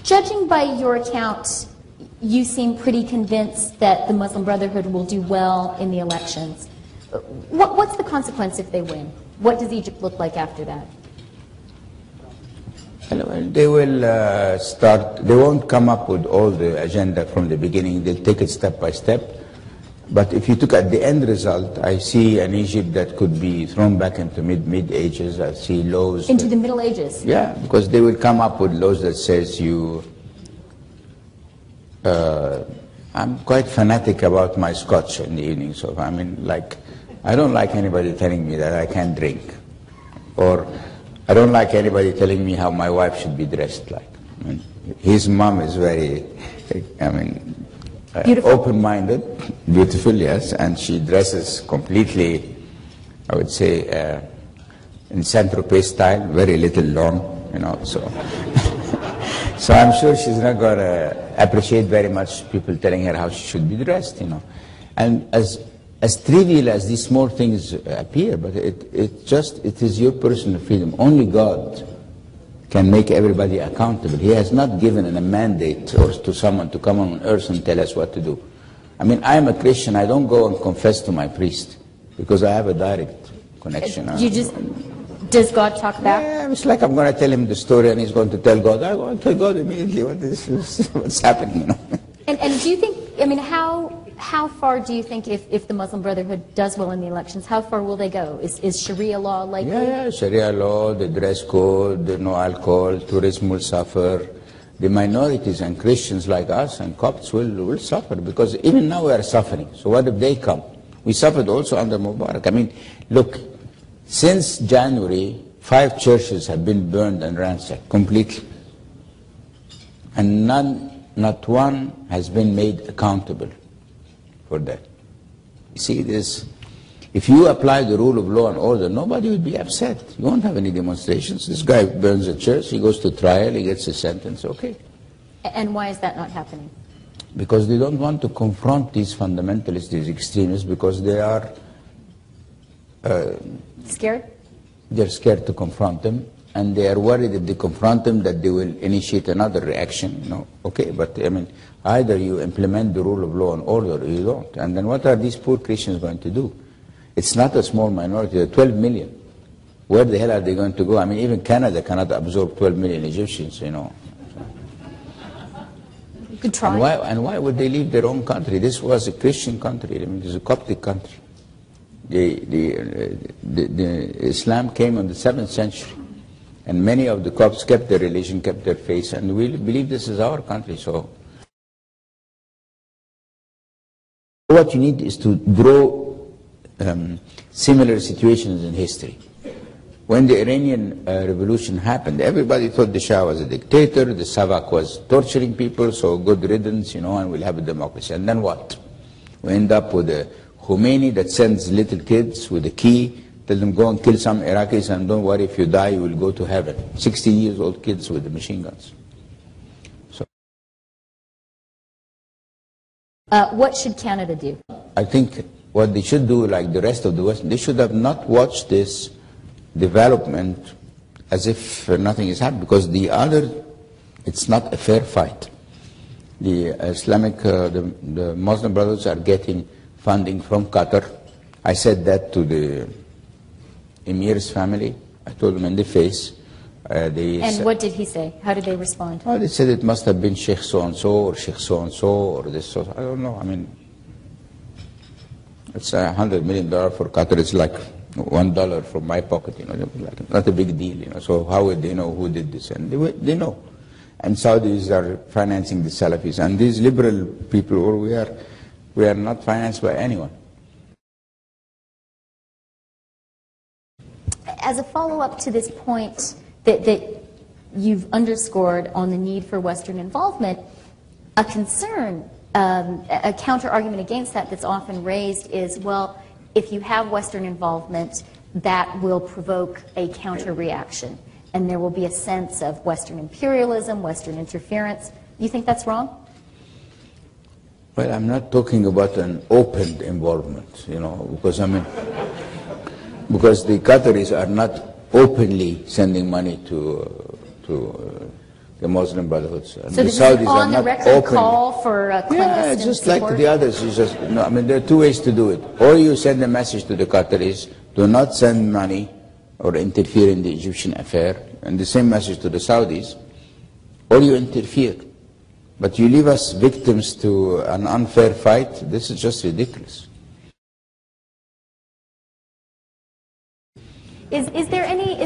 Judging by your account, you seem pretty convinced that the Muslim Brotherhood will do well in the elections. What's the consequence if they win? What does Egypt look like after that? They will they won't come up with all the agenda from the beginning. They'll take it step by step. But if you look at the end result, I see an Egypt that could be thrown back into mid ages. I see laws. Into the Middle Ages? Yeah, because they will come up with laws that says I'm quite fanatic about my scotch in the evening. So, I mean, I don't like anybody telling me that I can't drink. Or I don't like anybody telling me how my wife should be dressed like. I mean, his mom is very, open-minded, beautiful, yes, and she dresses completely, I would say, in Saint-Tropez style, very little long, so. So I'm sure she's not going to appreciate very much people telling her how she should be dressed, And as trivial as these small things appear, but it is your personal freedom. Only God can make everybody accountable. He has not given a mandate or to someone to come on earth and tell us what to do. I mean, I am a Christian. I don't go and confess to my priest because I have a direct connection. Does God talk back? Yeah, it's like I'm going to tell him the story and he's going to tell God. I go and tell God immediately what's happening, And do you think, how far do you think if the Muslim Brotherhood does well in the elections, how far will they go? Is Sharia law likely? Yeah, Sharia law, the dress code, the no alcohol, tourism will suffer. The minorities and Christians like us and Copts will suffer because even now we are suffering. So what if they come? We suffered also under Mubarak. I mean, look, since January, 5 churches have been burned and ransacked completely. And not one has been made accountable for that. You see this, if you apply the rule of law and order, nobody would be upset. You won't have any demonstrations. This guy burns a church, he goes to trial, he gets a sentence, okay. And why is that not happening? Because they don't want to confront these fundamentalists, these extremists, because they are scared? They're scared to confront them, and they are worried if they confront them that they will initiate another reaction, Okay, but I mean, either you implement the rule of law and order or you don't. And then what are these poor Christians going to do? It's not a small minority, they're 12 million. Where the hell are they going to go? I mean, even Canada cannot absorb 12 million Egyptians, Good try. And why would they leave their own country? This was a Christian country. I mean, this is a Coptic country. The Islam came in the 7th century, and many of the Copts kept their religion, kept their faith, and we believe this is our country. So what you need is to draw similar situations in history. When the Iranian revolution happened, everybody thought the Shah was a dictator, the Savak was torturing people, so good riddance, and we'll have a democracy. And then what? We end up with a Khomeini that sends little kids with a key, tell them go and kill some Iraqis and don't worry, if you die you will go to heaven. 16-year-old kids with the machine guns. So, what should Canada do? I think what they should do, like the rest of the West, they should have not watched this development as if nothing is happening, because it's not a fair fight. The the Muslim brothers are getting funding from Qatar. I said that to the Emir's family. I told them in the face. And what did he say? How did they respond? Oh, they said it must have been Sheikh so-and-so or Sheikh so-and-so or this so. I don't know. I mean, it's $100 million for Qatar. It's like $1 from my pocket, not a big deal, So how would they know who did this? And they know. And Saudis are financing the Salafis. And these liberal people, we are not financed by anyone. As a follow-up to this point that you've underscored on the need for Western involvement, a concern, a counter-argument against that that's often raised is, well, if you have Western involvement, that will provoke a counter-reaction, and there will be a sense of Western imperialism, Western interference. You think that's wrong? Well, I'm not talking about an open involvement, because because the Qataris are not openly sending money to the Muslim Brotherhood. So this is on the record call for clandestine just support? like the others. You just, no, I mean, there are two ways to do it. Or you send a message to the Qataris, do not send money or interfere in the Egyptian affair, and the same message to the Saudis, or you interfere. But you leave us victims to an unfair fight. This is just ridiculous. Is there any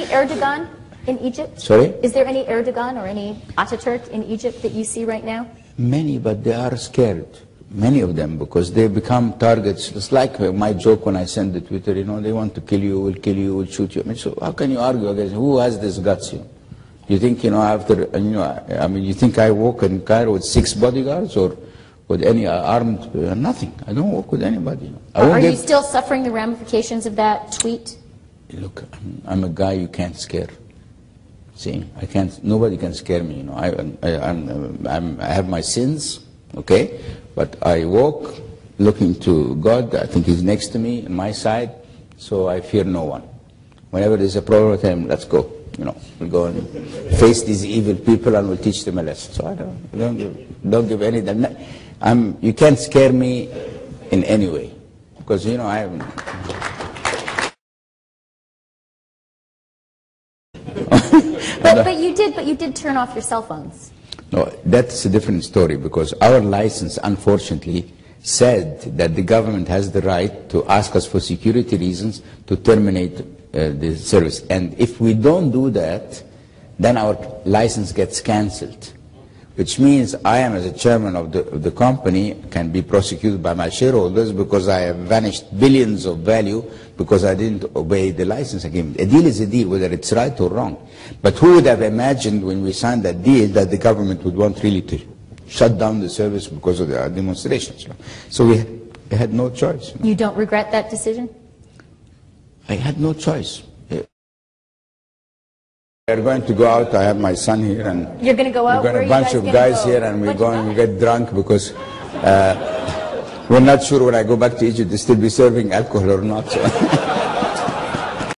Erdogan in Egypt? Sorry? Is there any Erdogan or any Ataturk in Egypt that you see right now? Many, but they are scared. Many of them, because they become targets. It's like my joke when I send the Twitter, you know, they want to kill you, will kill you, will shoot you. I mean, so how can you argue against, who has this guts, you know? You think, you know, after, you know, I mean, you think I walk in Cairo with 6 bodyguards or with any armed, nothing. I don't walk with anybody. You know. Are you still suffering the ramifications of that tweet? Look, I'm a guy you can't scare. See, I can't, nobody can scare me, you know. I have my sins, okay? But I walk looking to God. I think He's next to me, on my side, so I fear no one. Whenever there's a problem with Him, let's go. You know, we'll go and face these evil people and we'll teach them a lesson. So I don't give any. You can't scare me in any way, because you know I haven't. But you did turn off your cell phones. No, that's a different story, because our license, unfortunately, said that the government has the right to ask us for security reasons to terminate the service. And if we don't do that, then our license gets cancelled, which means I am, as a chairman of the company, can be prosecuted by my shareholders because I have vanished billions of value because I didn't obey the license agreement. A deal is a deal, whether it's right or wrong. But who would have imagined when we signed that deal that the government would want really to shut down the service because of the demonstrations? So we had no choice. You don't regret that decision? I had no choice. We're going to go out. I have my son here, and you're going to go out. We've got a bunch of guys here, and we're going to get drunk because we're not sure when I go back to Egypt to still be serving alcohol or not. So.